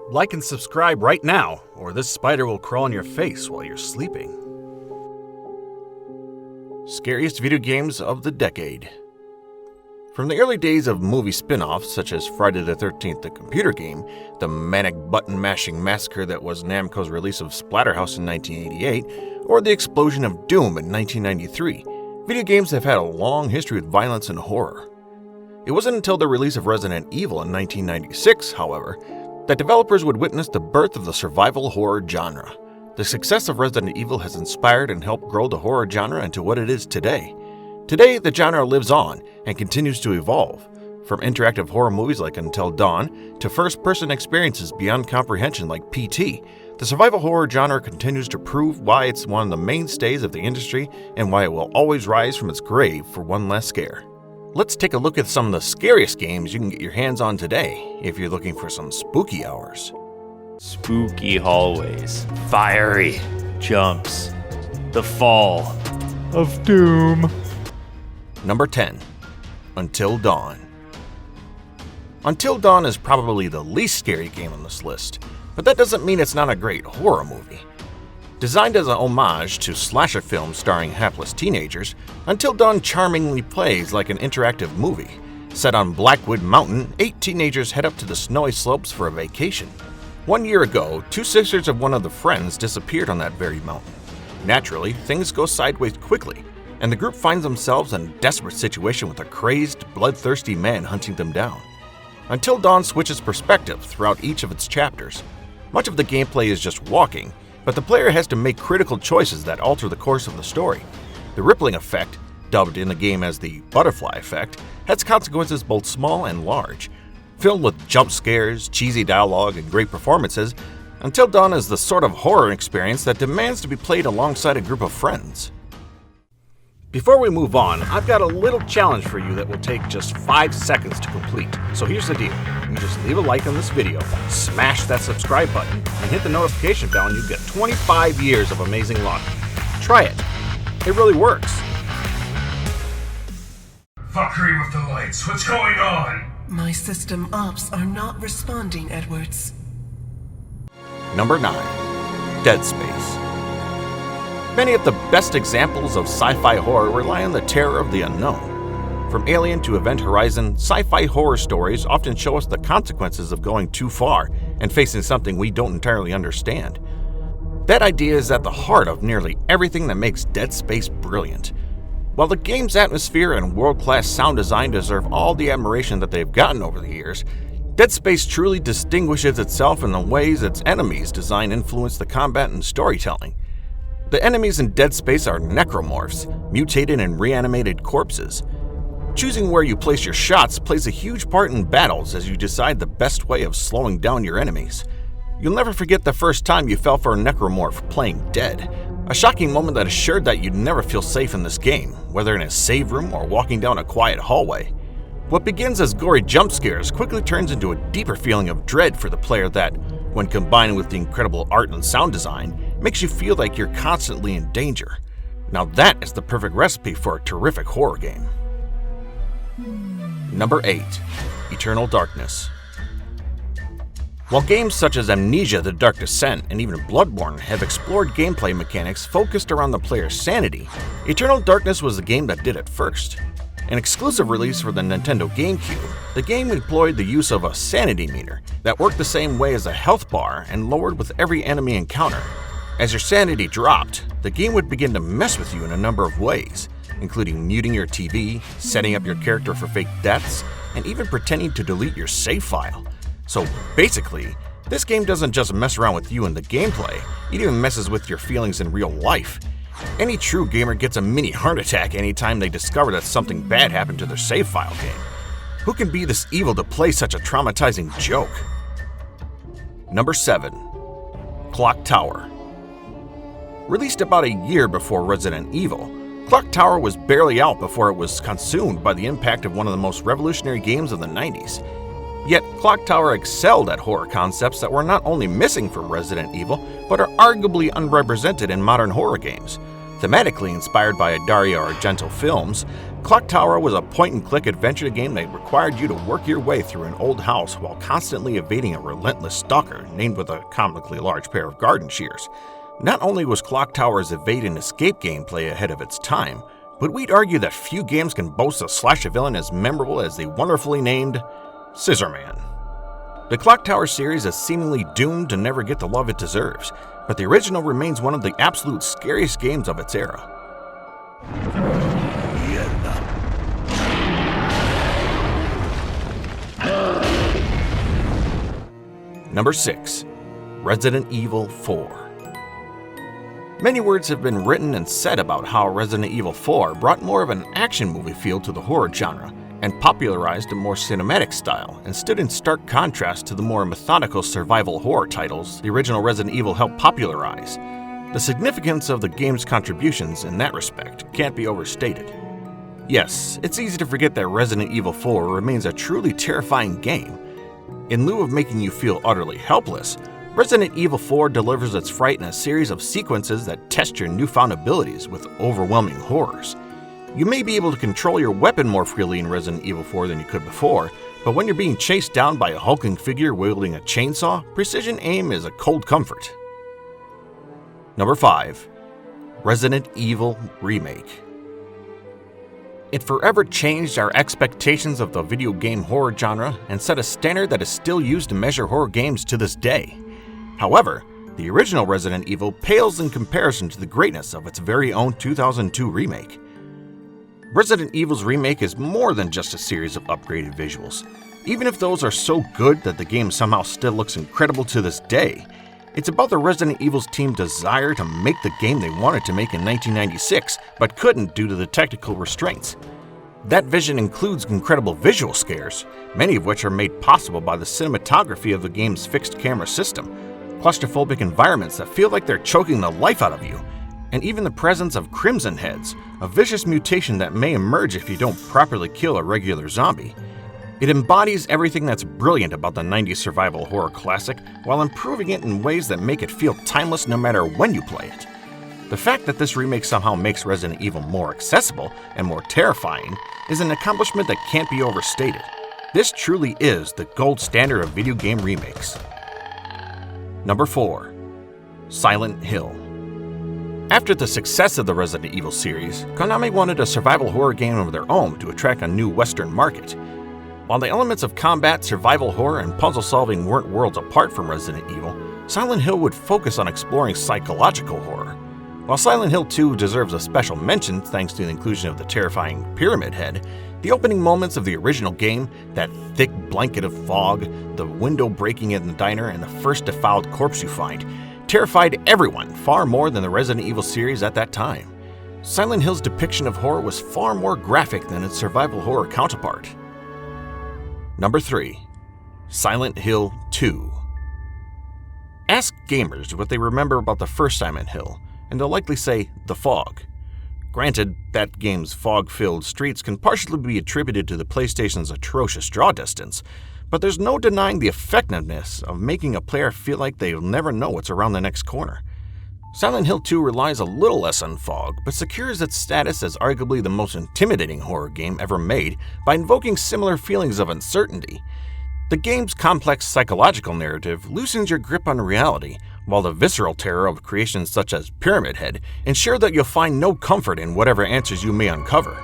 Like and subscribe right now, or this spider will crawl on your face while you're sleeping. Scariest video games of the decade. From the early days of movie spin-offs such as Friday the 13th the computer game, the manic button-mashing massacre that was Namco's release of Splatterhouse in 1988, or the explosion of Doom in 1993, video games have had a long history with violence and horror. It wasn't until the release of Resident Evil in 1996, however, that developers would witness the birth of the survival horror genre. The success of Resident Evil has inspired and helped grow the horror genre into what it is today. Today, the genre lives on and continues to evolve, from interactive horror movies like Until Dawn to first-person experiences beyond comprehension like PT. The survival horror genre continues to prove why it's one of the mainstays of the industry and why it will always rise from its grave for one last scare. Let's take a look at some of the scariest games you can get your hands on today if you're looking for some spooky hours. Spooky hallways, fiery jumps, the fall of doom. Number 10. Until Dawn. Until Dawn is probably the least scary game on this list, but that doesn't mean it's not a great horror movie. Designed as a homage to slasher films starring hapless teenagers, Until Dawn charmingly plays like an interactive movie. Set on Blackwood Mountain, 8 teenagers head up to the snowy slopes for a vacation. 1 year ago, 2 sisters of one of the friends disappeared on that very mountain. Naturally, things go sideways quickly, and the group finds themselves in a desperate situation with a crazed, bloodthirsty man hunting them down. Until Dawn switches perspective throughout each of its chapters. Much of the gameplay is just walking, but the player has to make critical choices that alter the course of the story. The rippling effect, dubbed in the game as the butterfly effect, has consequences both small and large. Filled with jump scares, cheesy dialogue, and great performances, Until Dawn is the sort of horror experience that demands to be played alongside a group of friends. Before we move on, I've got a little challenge for you that will take just 5 seconds to complete. So here's the deal. You just leave a like on this video, smash that subscribe button, and hit the notification bell and you get 25 years of amazing luck. Try it. It really works. Fuckery with the lights. What's going on? My system ops are not responding, Edwards. Number 9. Dead Space. Many of the best examples of sci-fi horror rely on the terror of the unknown. From Alien to Event Horizon, sci-fi horror stories often show us the consequences of going too far and facing something we don't entirely understand. That idea is at the heart of nearly everything that makes Dead Space brilliant. While the game's atmosphere and world-class sound design deserve all the admiration that they've gotten over the years, Dead Space truly distinguishes itself in the ways its enemies' design influence the combat and storytelling. The enemies in Dead Space are necromorphs, mutated and reanimated corpses. Choosing where you place your shots plays a huge part in battles as you decide the best way of slowing down your enemies. You'll never forget the first time you fell for a necromorph playing dead. A shocking moment that assured that you'd never feel safe in this game, whether in a save room or walking down a quiet hallway. What begins as gory jump scares quickly turns into a deeper feeling of dread for the player that, when combined with the incredible art and sound design, makes you feel like you're constantly in danger. Now that is the perfect recipe for a terrific horror game. Number 8. Eternal Darkness. While games such as Amnesia: The Dark Descent and even Bloodborne have explored gameplay mechanics focused around the player's sanity, Eternal Darkness was the game that did it first. An exclusive release for the Nintendo GameCube, the game employed the use of a sanity meter that worked the same way as a health bar and lowered with every enemy encounter. As your sanity dropped, the game would begin to mess with you in a number of ways, including muting your TV, setting up your character for fake deaths, and even pretending to delete your save file. So basically, this game doesn't just mess around with you in the gameplay, it even messes with your feelings in real life. Any true gamer gets a mini heart attack anytime they discover that something bad happened to their save file game. Who can be this evil to play such a traumatizing joke? Number 7. Clock Tower. Released about a year before Resident Evil, Clock Tower was barely out before it was consumed by the impact of one of the most revolutionary games of the 90s. Yet, Clock Tower excelled at horror concepts that were not only missing from Resident Evil, but are arguably unrepresented in modern horror games. Thematically inspired by Dario Argento films, Clock Tower was a point-and-click adventure game that required you to work your way through an old house while constantly evading a relentless stalker named with a comically large pair of garden shears. Not only was Clock Tower's evade and escape gameplay ahead of its time, but we'd argue that few games can boast a slasher villain as memorable as the wonderfully named Scissorman. The Clock Tower series is seemingly doomed to never get the love it deserves, but the original remains one of the absolute scariest games of its era. Number 6. Resident Evil 4. Many words have been written and said about how Resident Evil 4 brought more of an action movie feel to the horror genre and popularized a more cinematic style and stood in stark contrast to the more methodical survival horror titles the original Resident Evil helped popularize. The significance of the game's contributions in that respect can't be overstated. Yes, it's easy to forget that Resident Evil 4 remains a truly terrifying game. In lieu of making you feel utterly helpless, Resident Evil 4 delivers its fright in a series of sequences that test your newfound abilities with overwhelming horrors. You may be able to control your weapon more freely in Resident Evil 4 than you could before, but when you're being chased down by a hulking figure wielding a chainsaw, precision aim is a cold comfort. Number 5. Resident Evil Remake. It forever changed our expectations of the video game horror genre and set a standard that is still used to measure horror games to this day. However, the original Resident Evil pales in comparison to the greatness of its very own 2002 remake. Resident Evil's remake is more than just a series of upgraded visuals. Even if those are so good that the game somehow still looks incredible to this day, it's about the Resident Evil's team's desire to make the game they wanted to make in 1996, but couldn't due to the technical restraints. That vision includes incredible visual scares, many of which are made possible by the cinematography of the game's fixed camera system, claustrophobic environments that feel like they're choking the life out of you, and even the presence of Crimson Heads, a vicious mutation that may emerge if you don't properly kill a regular zombie. It embodies everything that's brilliant about the 90s survival horror classic while improving it in ways that make it feel timeless no matter when you play it. The fact that this remake somehow makes Resident Evil more accessible and more terrifying is an accomplishment that can't be overstated. This truly is the gold standard of video game remakes. Number 4. Silent Hill. After the success of the Resident Evil series, Konami wanted a survival horror game of their own to attract a new Western market. While the elements of combat, survival horror, and puzzle solving weren't worlds apart from Resident Evil, Silent Hill would focus on exploring psychological horror. While Silent Hill 2 deserves a special mention thanks to the inclusion of the terrifying Pyramid Head, the opening moments of the original game, that thick blanket of fog, the window breaking in the diner, and the first defiled corpse you find, terrified everyone far more than the Resident Evil series at that time. Silent Hill's depiction of horror was far more graphic than its survival horror counterpart. Number 3. Silent Hill 2. Ask gamers what they remember about the first Silent Hill, and they'll likely say the fog. Granted, that game's fog-filled streets can partially be attributed to the PlayStation's atrocious draw distance, but there's no denying the effectiveness of making a player feel like they'll never know what's around the next corner. Silent Hill 2 relies a little less on fog, but secures its status as arguably the most intimidating horror game ever made by invoking similar feelings of uncertainty. The game's complex psychological narrative loosens your grip on reality, while the visceral terror of creations such as Pyramid Head ensure that you'll find no comfort in whatever answers you may uncover.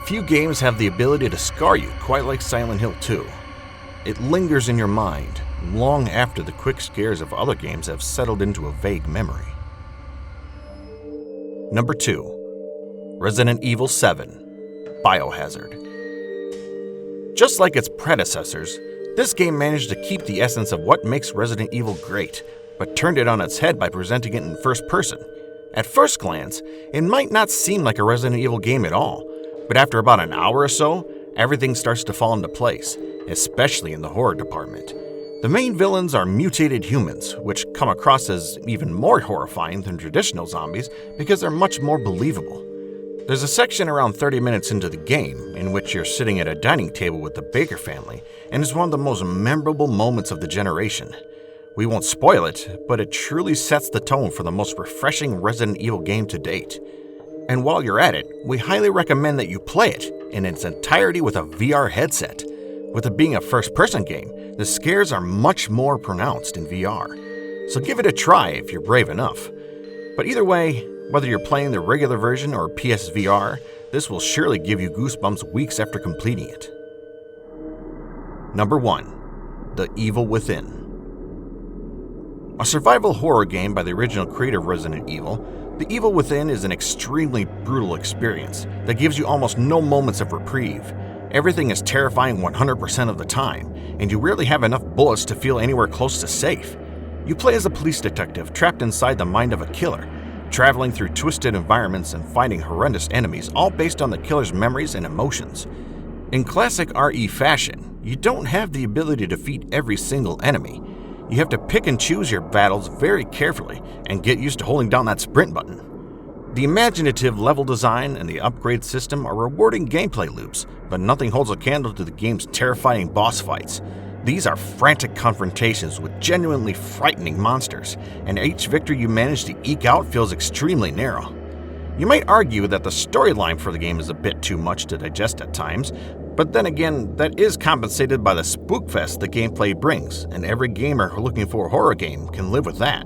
Few games have the ability to scar you quite like Silent Hill 2. It lingers in your mind long after the quick scares of other games have settled into a vague memory. Number 2. Resident Evil 7. Biohazard. Just like its predecessors, this game managed to keep the essence of what makes Resident Evil great, but turned it on its head by presenting it in first person. At first glance, it might not seem like a Resident Evil game at all, but after about an hour or so, everything starts to fall into place, especially in the horror department. The main villains are mutated humans, which come across as even more horrifying than traditional zombies because they're much more believable. There's a section around 30 minutes into the game in which you're sitting at a dining table with the Baker family, and it's one of the most memorable moments of the generation. We won't spoil it, but it truly sets the tone for the most refreshing Resident Evil game to date. And while you're at it, we highly recommend that you play it in its entirety with a VR headset. With it being a first-person game, the scares are much more pronounced in VR. So give it a try if you're brave enough. But either way, whether you're playing the regular version or PSVR, this will surely give you goosebumps weeks after completing it. Number 1. The Evil Within. A survival horror game by the original creator of Resident Evil, The Evil Within is an extremely brutal experience that gives you almost no moments of reprieve. Everything is terrifying 100% of the time, and you rarely have enough bullets to feel anywhere close to safe. You play as a police detective trapped inside the mind of a killer, traveling through twisted environments and fighting horrendous enemies, all based on the killer's memories and emotions. In classic RE fashion, you don't have the ability to defeat every single enemy. You have to pick and choose your battles very carefully and get used to holding down that sprint button. The imaginative level design and the upgrade system are rewarding gameplay loops, but nothing holds a candle to the game's terrifying boss fights. These are frantic confrontations with genuinely frightening monsters, and each victory you manage to eke out feels extremely narrow. You might argue that the storyline for the game is a bit too much to digest at times, but then again, that is compensated by the spookfest the gameplay brings, and every gamer looking for a horror game can live with that.